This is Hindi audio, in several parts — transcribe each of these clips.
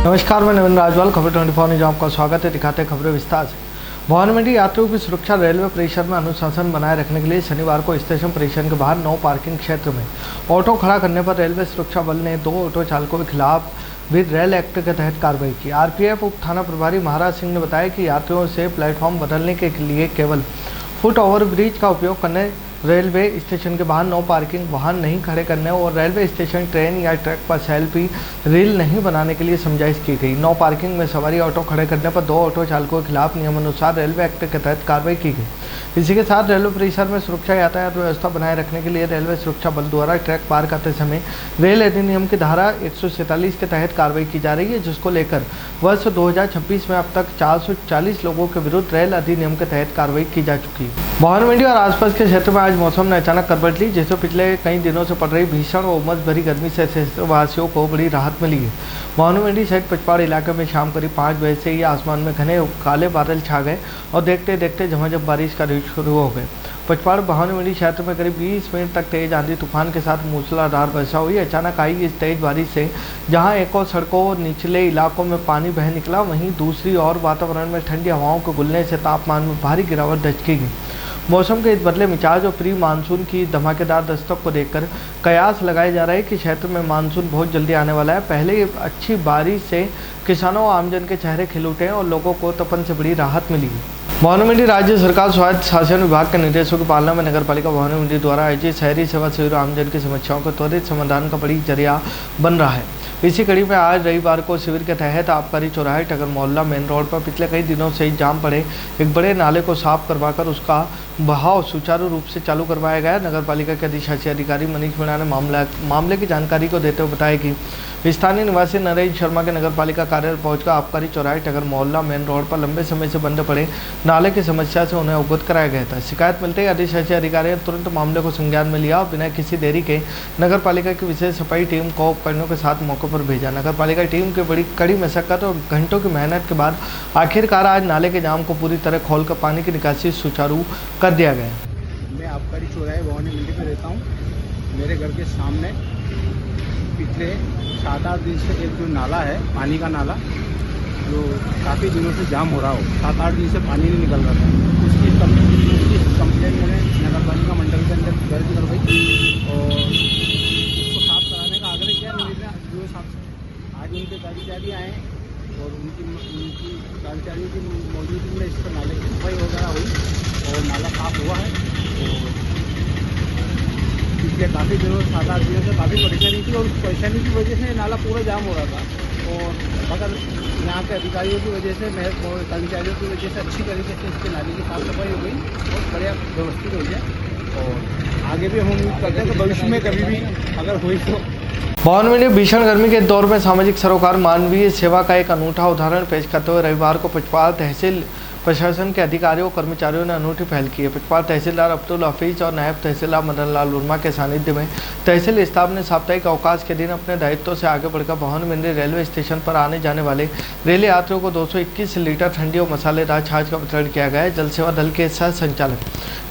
नमस्कार, मैं नवीन राजवाल। खबर 24 न्यूज आपका स्वागत है। दिखाते हैं खबरें विस्तार से। भवन मंडी यात्रियों की सुरक्षा रेलवे परिसर में अनुशासन बनाए रखने के लिए शनिवार को स्टेशन परिसर के बाहर नो पार्किंग क्षेत्र में ऑटो खड़ा करने पर रेलवे सुरक्षा बल ने 2 ऑटो चालकों के खिलाफ भी रेल एक्ट के तहत कार्रवाई की। आरपीएफ उप थाना प्रभारी महाराज सिंह ने बताया कि यात्रियों से प्लेटफॉर्म बदलने के लिए केवल फुट ओवर ब्रिज का उपयोग करने, रेलवे स्टेशन के बाहर नो पार्किंग, वाहन नहीं खड़े करने और रेलवे स्टेशन, ट्रेन या ट्रैक पर सेल्फी रील नहीं बनाने के लिए समझाइश की गई। नो पार्किंग में सवारी ऑटो खड़े करने पर 2 ऑटो चालकों के खिलाफ नियमानुसार रेलवे एक्ट के तहत कार्रवाई की गई। इसी के साथ रेलवे परिसर में सुरक्षा यातायात व्यवस्था बनाए रखने के लिए रेलवे सुरक्षा बल द्वारा ट्रैक पार करते समय रेल अधिनियम की धारा 147 के तहत कार्रवाई की जा रही है, जिसको लेकर वर्ष 2026 में अब तक 440 लोगों के विरुद्ध रेल अधिनियम के तहत कार्रवाई की जा चुकी है। भवन मंडी और आसपास के क्षेत्र में आज मौसम ने अचानक करवट ली, जिससे पिछले कई दिनों से पड़ रही भीषण और उमस भरी गर्मी से क्षेत्रवासियों को बड़ी राहत मिली है। भवन मंडी सहित पचपाड़ इलाके में शाम करीब 5 बजे से ही आसमान में घने काले बादल छा गए और देखते देखते झमाझम बारिश का रुख शुरू हो गए। पचपाड़ भवन मंडी क्षेत्र में करीब 20 मिनट तक तेज आंधी तूफान के साथ मूसलाधार वर्षा हुई। अचानक आई इस तेज बारिश से जहां एक और सड़कों और निचले इलाकों में पानी बह निकला, वहीं दूसरी ओर वातावरण में ठंडी हवाओं के गुलने से तापमान में भारी गिरावट दर्ज की गई। मौसम के इस बदले मिजाज और प्री मानसून की धमाकेदार दस्तक को देखकर कयास लगाए जा रहे हैं कि क्षेत्र में मानसून बहुत जल्दी आने वाला है। पहले अच्छी बारिश से किसानों और आमजन के चेहरे खिल उठे हैं और लोगों को तपन से बड़ी राहत मिली है। भवन मंडी राज्य सरकार स्वायत्त शासन विभाग के निर्देशों की पालना में नगर पालिका भवन मंडी द्वारा आयोजित शहरी सेवा शिविर आमजन की समस्याओं के त्वरित समाधान का बड़ी जरिया बन रहा है। इसी कड़ी में आज रविवार को शिविर के तहत आबकारी चौराहे टगर मोहल्ला मेन रोड पर पिछले कई दिनों से ही जाम पड़े एक बड़े नाले को साफ करवाकर उसका बहाव सुचारू रूप से चालू करवाया गया। नगर पालिका के अधिशासी अधिकारी मनीष मीणा ने मामले की जानकारी को देते हुए बताया कि स्थानीय निवासी नरेश शर्मा के नगर पालिका कार्यालय पहुंचकर आबकारी चौराहे टगर मोहल्ला मेन रोड पर लंबे समय से बंद पड़े नाले की समस्या से उन्हें अवगत कराया गया था। शिकायत मिलते ही अधिशासी अधिकारी ने तुरंत मामले को संज्ञान में लिया और बिना किसी देरी के नगर पालिका की विशेष सफाई टीम को उपकरणों के साथ मौके पर भेजा। नगर पालिका टीम की बड़ी कड़ी मशक्कत और घंटों की मेहनत के बाद आखिरकार आज नाले के जाम को पूरी तरह खोलकर पानी की निकासी सुचारू कर दिया गया। मैं आबकारी चौराहे भवानी मंडी में रहता हूँ। मेरे घर के सामने पिछले 7-8 दिन से एक जो नाला है, पानी का नाला, जो काफ़ी दिनों से जाम हो रहा हो, 7-8 दिन से पानी नहीं निकल रहा था। उसकी कंप्लेंट मैंने नगर पालिका मंडल के अंदर दर्ज करवाई और उसको साफ कराने का आग्रह किया। जो साहब आज उनके कर्मचारी आए और उनकी कर्मचारियों की मौजूदगी में इस पर नाले की सफाई वगैरह हुई और नाला साफ हुआ है। पिछले काफ़ी दिनों 7-8 दिनों से काफ़ी परेशानी थी और उस परेशानी की वजह से नाला पूरा जाम हो रहा था और मगर यहाँ के अधिकारियों की वजह से, कर्मचारियों की वजह से अच्छी तरीके से इसके नाले की साफ सफाई हो गई और बढ़िया व्यवस्थित हो गया। और आगे भी हम उम्मीद करते हैं कि भविष्य में कभी भी अगर हुई तो। भवन मंडी भीषण गर्मी के दौर में सामाजिक सरोकार मानवीय सेवा का एक अनूठा उदाहरण पेश करते हुए रविवार को पचपाड़ तहसील प्रशासन के अधिकारियों और कर्मचारियों ने अनूठी पहल की है। पचपाड़ तहसीलदार अब्दुल हफीज और नायब तहसीलदार मदन लाल वर्मा के सानिध्य में तहसील स्टाफ ने साप्ताहिक अवकाश के दिन अपने दायित्वों से आगे बढ़कर भवन मंडी रेलवे स्टेशन पर आने जाने वाले रेल यात्रियों को 221 लीटर ठंडी और मसालेदार छाछ का वितरण किया गया है। जल सेवा दल के सह संचालक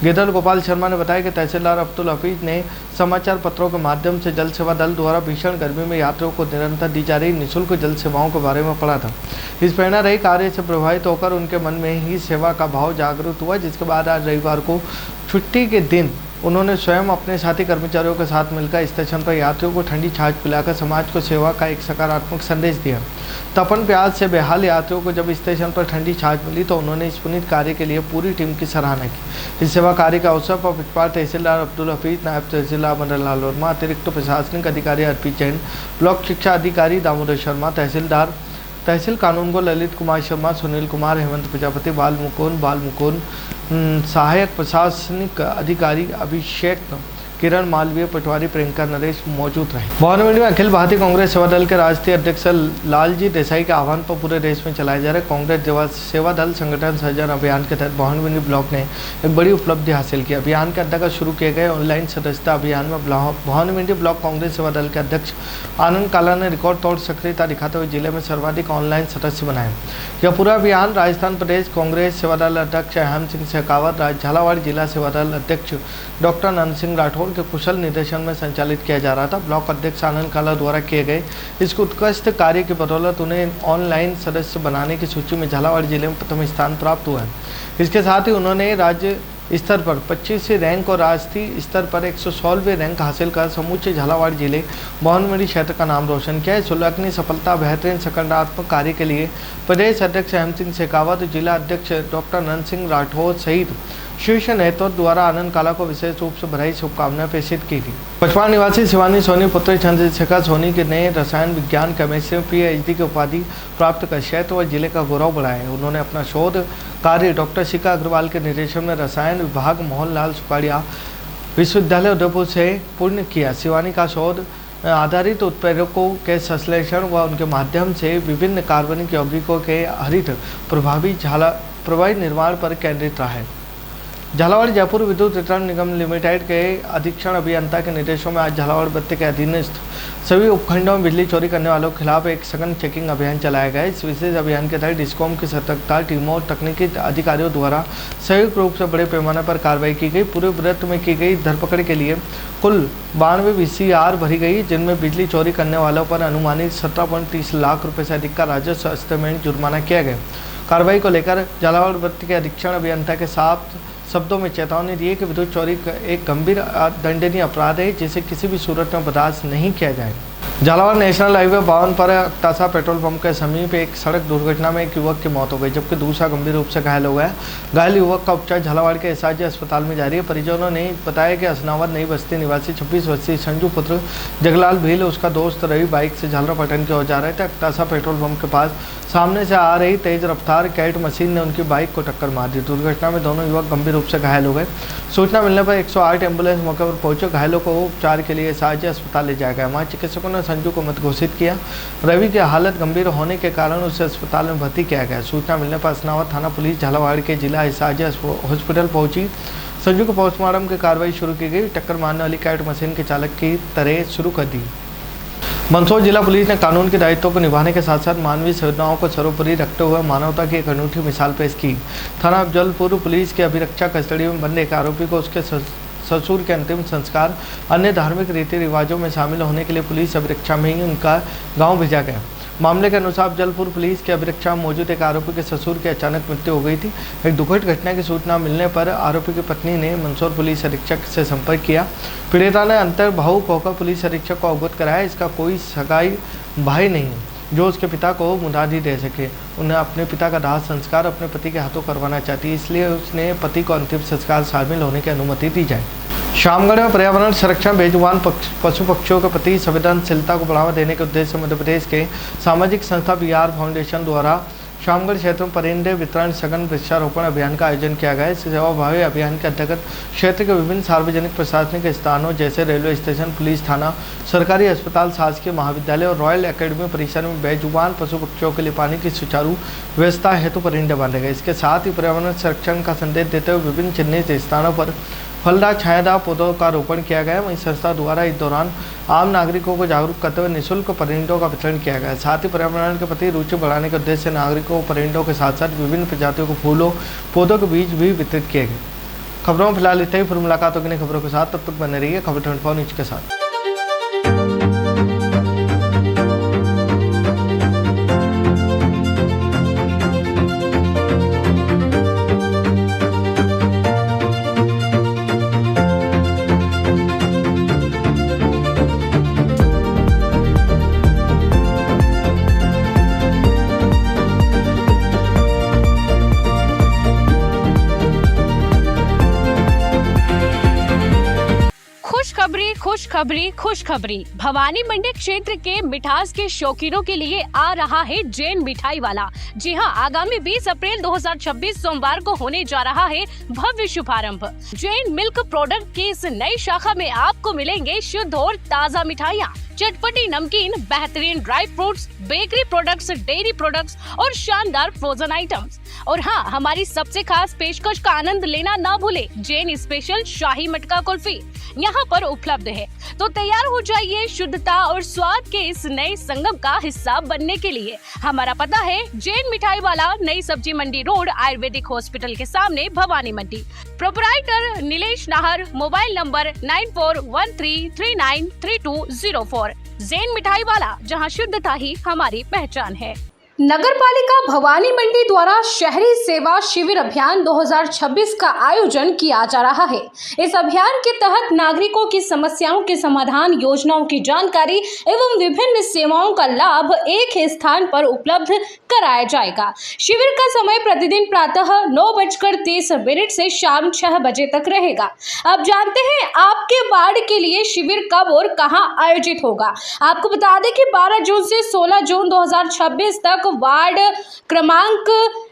गिरधर गोपाल शर्मा ने बताया कि तहसीलदार अब्दुल हफीज ने समाचार पत्रों के माध्यम से जल सेवा दल द्वारा भीषण गर्मी में यात्रियों को निरंतर दी जा रही निःशुल्क जल सेवाओं के बारे में पढ़ा था। इस प्रेरणा रही कार्य से प्रभावित होकर उनके मन में ही सेवा का भाव जागृत हुआ, जिसके बाद आज रविवार को छुट्टी के दिन उन्होंने स्वयं अपने साथी कर्मचारियों के साथ मिलकर स्टेशन पर यात्रियों को ठंडी छाछ पिलाकर समाज को सेवा का एक सकारात्मक संदेश दिया। तपन प्यास से बेहाल यात्रियों को जब स्टेशन पर ठंडी छाछ मिली तो उन्होंने इस पुनीत कार्य के लिए पूरी टीम की सराहना की। इस सेवा कार्य के अवसर पर पचपाड़ तहसीलदार अब्दुल हफीज, नायब तहसीलदार मदन लाल वर्मा, अतिरिक्त प्रशासनिक अधिकारी अर्पित जैन, ब्लॉक शिक्षा अधिकारी दामोदर शर्मा, तहसील कानूनगो ललित कुमार शर्मा, सुनील कुमार, हेमंत प्रजापति, बाल मुकुंद, सहायक प्रशासनिक अधिकारी अभिषेक, किरण मालवीय, पटवारी प्रियंका नरेश मौजूद रहे। भवन मंडी में अखिल भारतीय कांग्रेस सेवा दल के राष्ट्रीय अध्यक्ष लालजी देसाई के आह्वान पर पूरे देश में चलाए जा रहे कांग्रेस सेवा दल संगठन सृजन अभियान के तहत भवन मंडी ब्लॉक ने एक बड़ी उपलब्धि हासिल की। अभियान के अंतर्गत शुरू किए गए ऑनलाइन सदस्यता अभियान में भवन मंडी ब्लॉक कांग्रेस सेवा दल के अध्यक्ष आनंद काला ने रिकॉर्ड तोड़ सक्रियता दिखाते हुए जिले में सर्वाधिक ऑनलाइन सदस्य बनाए। यह पूरा अभियान राजस्थान प्रदेश कांग्रेस सेवा दल अध्यक्ष अहम सिंह शेखावत, झालावाड़ जिला सेवा दल अध्यक्ष डॉक्टर नंद सिंह राठौर, राठौड़ के कुशल निर्देशन में संचालित किया जा रहा था। ब्लॉक अध्यक्ष आनंद काला द्वारा किए गए इस उत्कृष्ट कार्य की बदौलत उन्हें ऑनलाइन सदस्य बनाने की सूची में झालावाड़ जिले में प्रथम स्थान प्राप्त हुआ है। इसके साथ ही उन्होंने राज्य स्तर पर 25वें रैंक और राष्ट्रीय स्तर पर 116वें रैंक हासिल कर समूचे झालावाड़ जिले भवानीमंडी क्षेत्र का नाम रोशन किया है। इस उल्लेखनीय सफलता बेहतरीन सकारात्मक कार्य के लिए प्रदेश अध्यक्ष हेमंत सिंह शेखावत, जिला अध्यक्ष डॉक्टर नंद सिंह राठौड़ सहित शीर्ष नेतृत्व द्वारा आनंद काला को विशेष रूप से बधाई शुभकामनाएं प्रेषित की थी। पचवा निवासी शिवानी सोनी पुत्र चंद्रशेखर सोनी के नए रसायन विज्ञान केमिस्ट्री में PhD की उपाधि प्राप्त कर क्षेत्र व जिले का गौरव बढ़ाया है। उन्होंने अपना शोध कार्य डॉक्टर शिखा अग्रवाल के निर्देशन में रसायन विभाग मोहनलाल सुखाड़िया विश्वविद्यालय उदयपुर से पूर्ण किया। शिवानी का शोध आधारित उत्प्रेरकों के संश्लेषण व उनके माध्यम से विभिन्न कार्बनिक यौगिकों के हरित प्रभावी निर्माण पर केंद्रित रहा है। झालावाड़ जयपुर विद्युत वितरण निगम लिमिटेड के अधीक्षण अभियंता के निर्देशों में आज झालावाड़ वृत्त के अधीनस्थ सभी उपखंडों में बिजली चोरी करने वालों के खिलाफ एक सघन चेकिंग अभियान चलाया गया। इस विशेष अभियान के तहत डिस्कॉम की सतर्कता टीमों और तकनीकी अधिकारियों द्वारा संयुक्त रूप से बड़े पैमाने पर कार्रवाई की गई। पूरे वृत्त में की गई धरपकड़ के लिए कुल 92 VCR भरी गई, जिनमें बिजली चोरी करने वालों पर अनुमानित 17.30 लाख रुपये से अधिक का राजस्व एस्टीमेट जुर्माना किया गया। कार्रवाई को लेकर झालावाड़ वृत्त के अधीक्षण अभियंता के साथ शब्दों में चेतावनी दी कि विद्युत चोरी एक गंभीर दंडनीय अपराध है, जिसे किसी भी सूरत में बर्दाश्त नहीं किया जाए। झालावाड़ नेशनल हाईवे 52 पर अक्तासा पेट्रोल पंप के समीप एक सड़क दुर्घटना में एक युवक की मौत हो गई, जबकि दूसरा गंभीर रूप से घायल हो गया। घायल युवक का उपचार झालावाड़ के एसआरजी अस्पताल में जारी है। परिजनों ने बताया कि असनावर नई बस्ती निवासी 26 वर्षीय संजू पुत्र जगलाल भील उसका दोस्त रवि बाइक से झालरापाटन की ओर जा रहे थे। अक्तासा पेट्रोल पंप के पास सामने से आ रही तेज रफ्तार कैट मशीन ने उनकी बाइक को टक्कर मार दी। दुर्घटना में दोनों युवक गंभीर रूप से घायल हो गए। सूचना मिलने पर 108 एम्बुलेंस मौके पर पहुंचे। घायलों को उपचार के लिए एसआरजी अस्पताल ले जाया गया। वहां चिकित्सकों ने संजू को मृत घोषित किया। रवि की हालत गंभीर होने के कारण उसे अस्पताल में भर्ती किया गया। सूचना मिलने पर असनावर थाना पुलिस झालावाड़ के जिला एसआरजी हॉस्पिटल पहुंची। संजू को पोस्टमार्टम की कार्रवाई शुरू की गई। टक्कर मारने वाली कैट मशीन के चालक की तरह शुरू कर दी। मंदसौर जिला पुलिस ने कानून के दायित्वों को निभाने के साथ साथ मानवीय संवेदनाओं को सर्वोपरि रखते हुए मानवता की एक अनूठी मिसाल पेश की। थाना अफजलपुर पुलिस के अभिरक्षा कस्टडी में बंद एक आरोपी को उसके ससुर के अंतिम संस्कार अन्य धार्मिक रीति रिवाजों में शामिल होने के लिए पुलिस अभिरक्षा में ही उनका गाँव भेजा गया। मामले के अनुसार अफजलपुर पुलिस के अभिरक्षा में मौजूद एक आरोपी के ससुर की अचानक मृत्यु हो गई थी। एक दुखद घटना की सूचना मिलने पर आरोपी की पत्नी ने मंदसौर पुलिस अधीक्षक से संपर्क किया। पीड़िता ने अंतर्भावुक होकर पुलिस अधीक्षक को अवगत कराया इसका कोई सगाई भाई नहीं जो उसके पिता को मुदादी दे सके। उन्हें अपने पिता का दाह संस्कार अपने पति के हाथों करवाना चाहती, इसलिए उसने पति को अंतिम संस्कार शामिल होने की अनुमति दी जाए। शामगढ़ में पर्यावरण संरक्षण बेजुबान पशु पक्षियों के प्रति संवेदनशीलता को बढ़ावा देने के उद्देश्य से मध्य प्रदेश के सामाजिक संस्था PR फाउंडेशन द्वारा शामगढ़ क्षेत्र में परिंदे वितरण सघन वृक्षारोपण अभियान का आयोजन किया गया। इस सेवाभावी अभियान के अंतर्गत क्षेत्र के विभिन्न सार्वजनिक प्रशासनिक स्थानों जैसे रेलवे स्टेशन, पुलिस थाना, सरकारी अस्पताल, शासकीय महाविद्यालय और रॉयल एकेडमी परिसर में बेजुबान पशु पक्षियों के लिए पानी की सुचारू व्यवस्था हेतु परिंदे बांधे गए। इसके साथ ही पर्यावरण संरक्षण का संदेश देते हुए विभिन्न चिन्हित स्थानों पर फलदार छायादार पौधों का रोपण किया गया। वहीं संस्था द्वारा इस दौरान आम नागरिकों को जागरूक करते हुए निःशुल्क परिंदों का वितरण किया गया। साथ ही पर्यावरण के प्रति रुचि बढ़ाने के उद्देश्य से नागरिकों को परिंदों के साथ साथ विभिन्न प्रजातियों के फूलों पौधों के बीज भी वितरित किए गए। खबरों में फिलहाल इतना ही। फिर मुलाकात होगी नई खबरों के साथ, तब तक बने रहिए खबर 24 न्यूज के साथ। खुशखबरी खुशखबरी भवानी मंडी क्षेत्र के मिठास के शौकीनों के लिए आ रहा है जैन मिठाई वाला। जी हां, आगामी 20 अप्रैल 2026 सोमवार को होने जा रहा है भव्य शुभारंभ। जैन मिल्क प्रोडक्ट की इस नई शाखा में आपको मिलेंगे शुद्ध और ताज़ा मिठाइयाँ, चटपटी नमकीन, बेहतरीन dry fruits, bakery products, dairy products और शानदार फ्रोजन आइटम्स। और हाँ, हमारी सबसे खास पेशकश का आनंद लेना ना भूले। जैन स्पेशल शाही मटका कुल्फी यहाँ पर उपलब्ध है। तो तैयार हो जाइए शुद्धता और स्वाद के इस नए संगम का हिस्सा बनने के लिए। हमारा पता है जैन मिठाई वाला, नई सब्जी मंडी रोड, आयुर्वेदिक हॉस्पिटल के सामने, Bhawani Mandi. Proprietor Nilesh Nahar, mobile number 9413393204। Jain मिठाई वाला, जहां शुद्धता ही हमारी पहचान है। नगर पालिका भवानी मंडी द्वारा शहरी सेवा शिविर अभियान 2026 का आयोजन किया जा रहा है। इस अभियान के तहत नागरिकों की समस्याओं के समाधान, योजनाओं की जानकारी एवं विभिन्न सेवाओं का लाभ एक ही स्थान पर उपलब्ध कराया जाएगा। शिविर का समय प्रतिदिन प्रातः 9:30 से शाम 6 बजे तक रहेगा। अब जानते हैं आपके वार्ड के लिए शिविर कब और कहां आयोजित होगा। आपको बता दें कि 12 जून से 16 जून 2026 तक वार्ड क्रमांक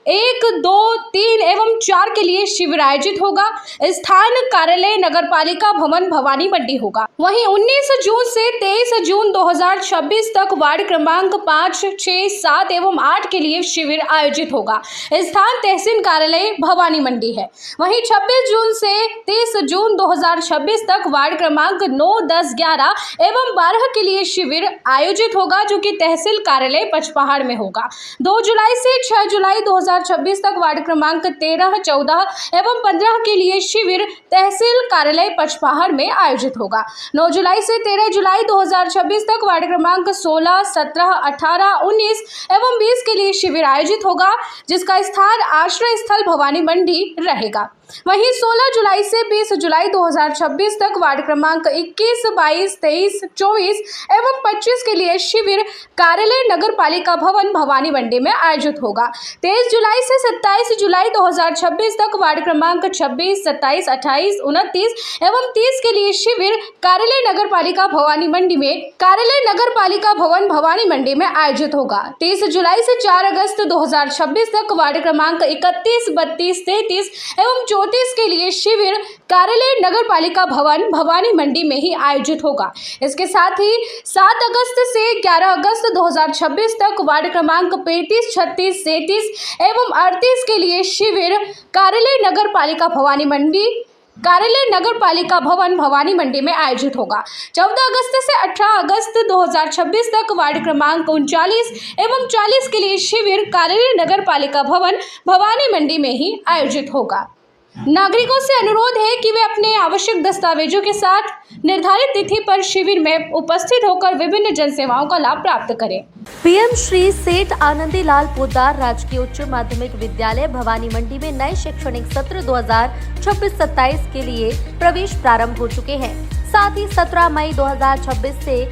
1, 2, 3 एवं 4 के लिए शिविर आयोजित होगा। स्थान कार्यालय नगर पालिका भवन भवानी मंडी होगा। वहीं 19 जून से 23 जून 2026 तक वार्ड क्रमांक 5, 6, 7 एवं 8 के लिए शिविर आयोजित होगा। स्थान तहसील कार्यालय भवानी मंडी है। वहीं 26 जून से 30 जून 2026 तक वार्ड क्रमांक 9, 10, 11 एवं 12 के लिए शिविर आयोजित होगा, जो कि तहसील कार्यालय पचपहाड़ में होगा। 2 जुलाई से 6 जुलाई 2026 तक वार्ड क्रमांक 13, 14 एवं 15 के लिए शिविर तहसील कार्यालय पचपहाड़ में आयोजित होगा। 9 जुलाई से 13 जुलाई 2026 तक वार्ड क्रमांक 16, 17, 18, 19 एवं 20 के लिए शिविर आयोजित होगा, जिसका स्थान आश्रय स्थल भवानी मंडी रहेगा। वहीं 16 जुलाई से 20 जुलाई 2026 तक वार्ड क्रमांक 21, 22, 23, 24 एवं 25 के लिए शिविर कार्यालय नगर पालिका भवन भवानी मंडी में आयोजित होगा। 23 जुलाई से 27 जुलाई 2026 तक वार्ड क्रमांक 26, 27, 28, 29 एवं 30 के लिए शिविर कार्यालय नगर पालिका भवानी मंडी में कार्यालय नगर पालिका भवन भवानी मंडी में आयोजित होगा। 30 जुलाई से 4 अगस्त 2026 तक वार्ड क्रमांक 31, 32, 33 एवं 34 के लिए शिविर कार्यालय नगर पालिका भवन भवानी मंडी में ही आयोजित होगा। इसके साथ ही 7 अगस्त से 11 अगस्त 2026 तक वार्ड क्रमांक 35, 36, 37 एवं 38 के लिए शिविर कार्यालय नगर पालिका भवानी मंडी कार्यालय नगर पालिका भवन भवानी मंडी में आयोजित होगा। 14 अगस्त से 18 अगस्त 2026 तक वार्ड क्रमांक 39 एवं 40 के लिए शिविर कार्यालय नगर पालिका भवन भवानी मंडी में ही आयोजित होगा। नागरिकों से अनुरोध है कि वे अपने आवश्यक दस्तावेजों के साथ निर्धारित तिथि पर शिविर में उपस्थित होकर विभिन्न जनसेवाओं का लाभ प्राप्त करें। पीएम श्री सेठ आनंदी लाल पोद्दार राजकीय उच्च माध्यमिक विद्यालय भवानी मंडी में नए शैक्षणिक सत्र 2026-27 के लिए प्रवेश प्रारंभ हो चुके हैं। साथ ही 17 मई 2026 से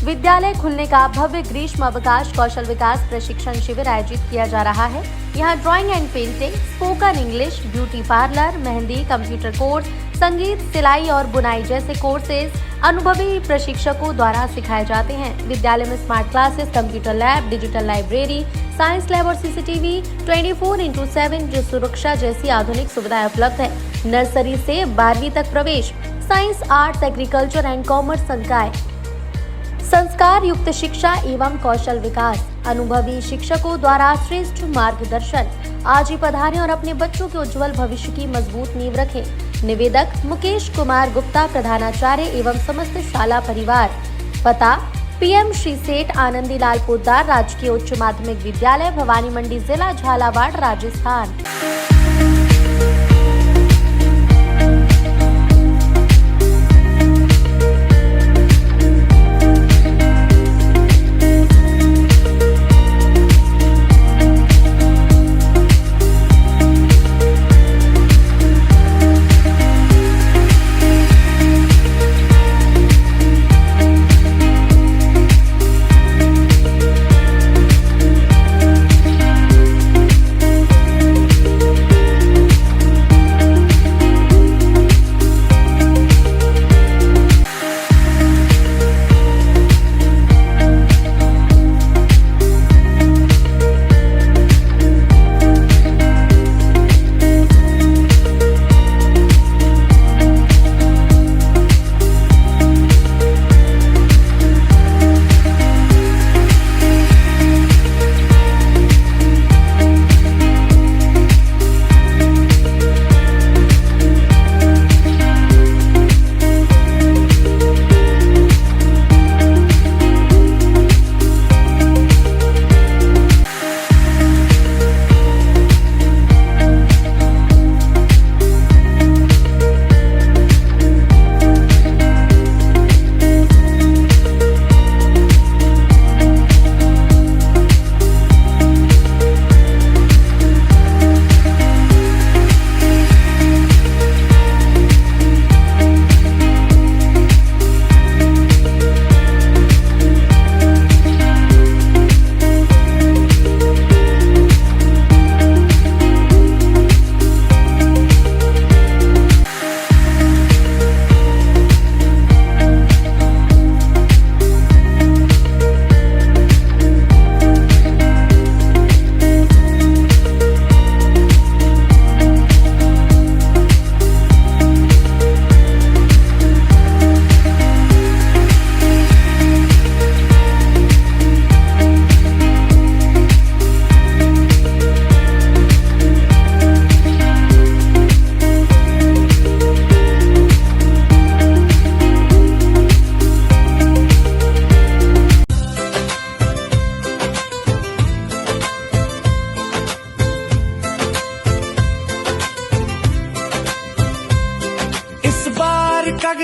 विद्यालय खुलने का भव्य ग्रीष्म अवकाश कौशल विकास प्रशिक्षण शिविर आयोजित किया जा रहा है। यहाँ drawing and painting, spoken English, beauty parlour, mehndi, computer course, संगीत, सिलाई और बुनाई जैसे कोर्सेज अनुभवी प्रशिक्षकों द्वारा सिखाए जाते हैं। विद्यालय में smart classes, computer lab, digital library, science lab और सीसीटीवी 24/7 जो सुरक्षा जैसी आधुनिक सुविधाएं उपलब्ध है। नर्सरी से 12वीं तक प्रवेश, science, arts, agriculture and commerce संकाय, संस्कार युक्त शिक्षा एवं कौशल विकास, अनुभवी शिक्षकों द्वारा श्रेष्ठ मार्गदर्शन। आज ही पधारें और अपने बच्चों के उज्जवल भविष्य की मजबूत नींव रखें। निवेदक मुकेश कुमार गुप्ता, प्रधानाचार्य एवं समस्त शाला परिवार। पता पीएम श्री सेठ आनंदी लाल पोद्दार राजकीय उच्च माध्यमिक विद्यालय भवानी मंडी, जिला झालावाड़, राजस्थान।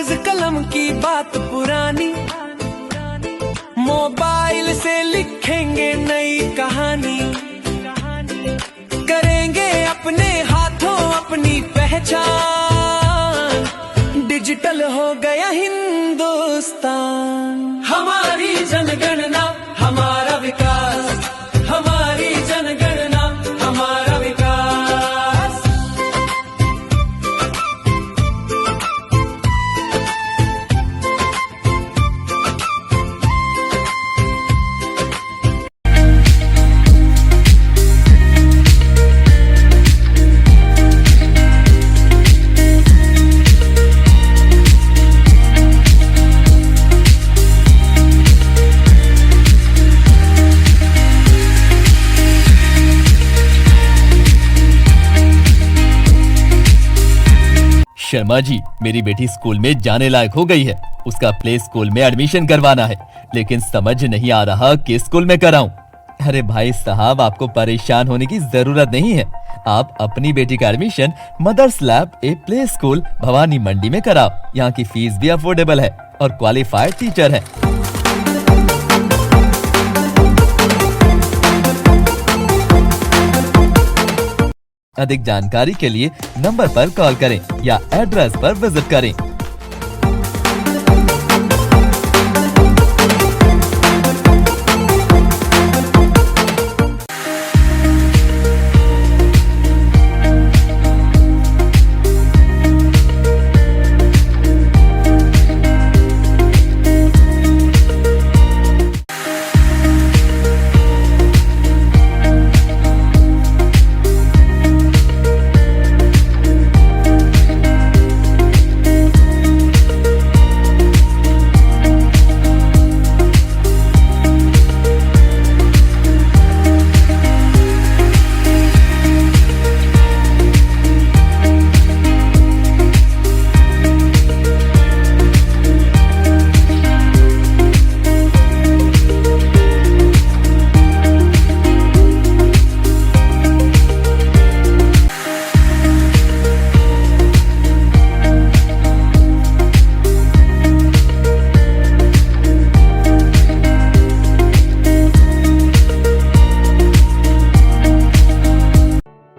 कागज कलम की बात पुरानी, मोबाइल से लिखेंगे नई कहानी, करेंगे अपने हाथों अपनी पहचान, डिजिटल हो गया हिंदुस्तान। हमारी जनगणना हमारा विकास, हमारी जनगणना हमारा विकास। शर्मा जी, मेरी बेटी स्कूल में जाने लायक हो गई है। उसका प्ले स्कूल में एडमिशन करवाना है, लेकिन समझ नहीं आ रहा किस स्कूल में कराऊं। अरे भाई साहब, आपको परेशान होने की जरूरत नहीं है। आप अपनी बेटी का admission mother's lab a play school Bhavani मंडी में कराओ। यहाँ की फीस भी अफोर्डेबल है और क्वालिफाइड टीचर है। अधिक जानकारी के लिए नंबर पर कॉल करें या एड्रेस पर विजिट करें।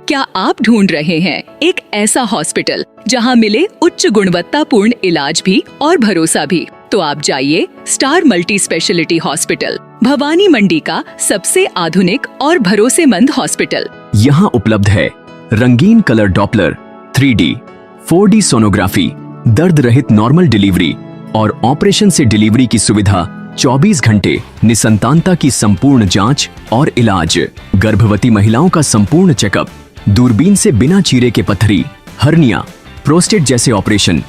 क्या आप ढूंढ रहे हैं एक ऐसा हॉस्पिटल जहां मिले उच्च गुणवत्तापूर्ण इलाज भी और भरोसा भी? तो आप जाइए star multi speciality hospital, Bhawani Mandi का सबसे आधुनिक और भरोसेमंद हॉस्पिटल। यहाँ उपलब्ध है रंगीन colour Doppler, 3D, 4D sonography, दर्द रहित नॉर्मल डिलीवरी और ऑपरेशन से डिलीवरी की सुविधा, 24 घंटे निसंतानता की संपूर्ण जांच और इलाज, गर्भवती महिलाओं का संपूर्ण चेकअप, दूरबीन से बिना चीरे के पथरी, हर्निया, प्रोस्टेट जैसे ऑपरेशन,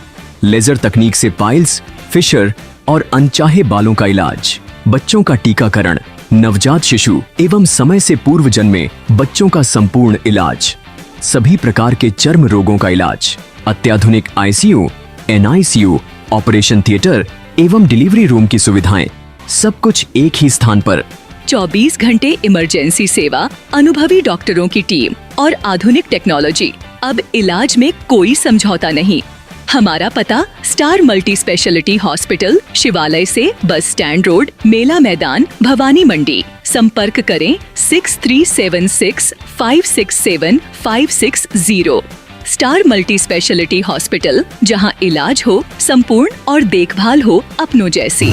लेजर तकनीक से पाइल्स, फिशर और अनचाहे बालों का इलाज, बच्चों का टीकाकरण, नवजात शिशु एवं समय से पूर्व जन्मे बच्चों का संपूर्ण इलाज, सभी प्रकार के चर्म रोगों का इलाज, अत्याधुनिक ICU, NICU, ऑपरेशन थिएटर एवं डिलीवरी रूम की सुविधाएं, सब कुछ एक ही स्थान पर। 24 घंटे इमरजेंसी सेवा, अनुभवी डॉक्टरों की टीम और आधुनिक टेक्नोलॉजी। अब इलाज में कोई समझौता नहीं। हमारा पता स्टार मल्टी स्पेशलिटी हॉस्पिटल, शिवालय से बस स्टैंड रोड, मेला मैदान, भवानी मंडी। संपर्क करें 6376567560। स्टार मल्टी स्पेशलिटी हॉस्पिटल, जहां इलाज हो संपूर्ण और देखभाल हो अपनों जैसी।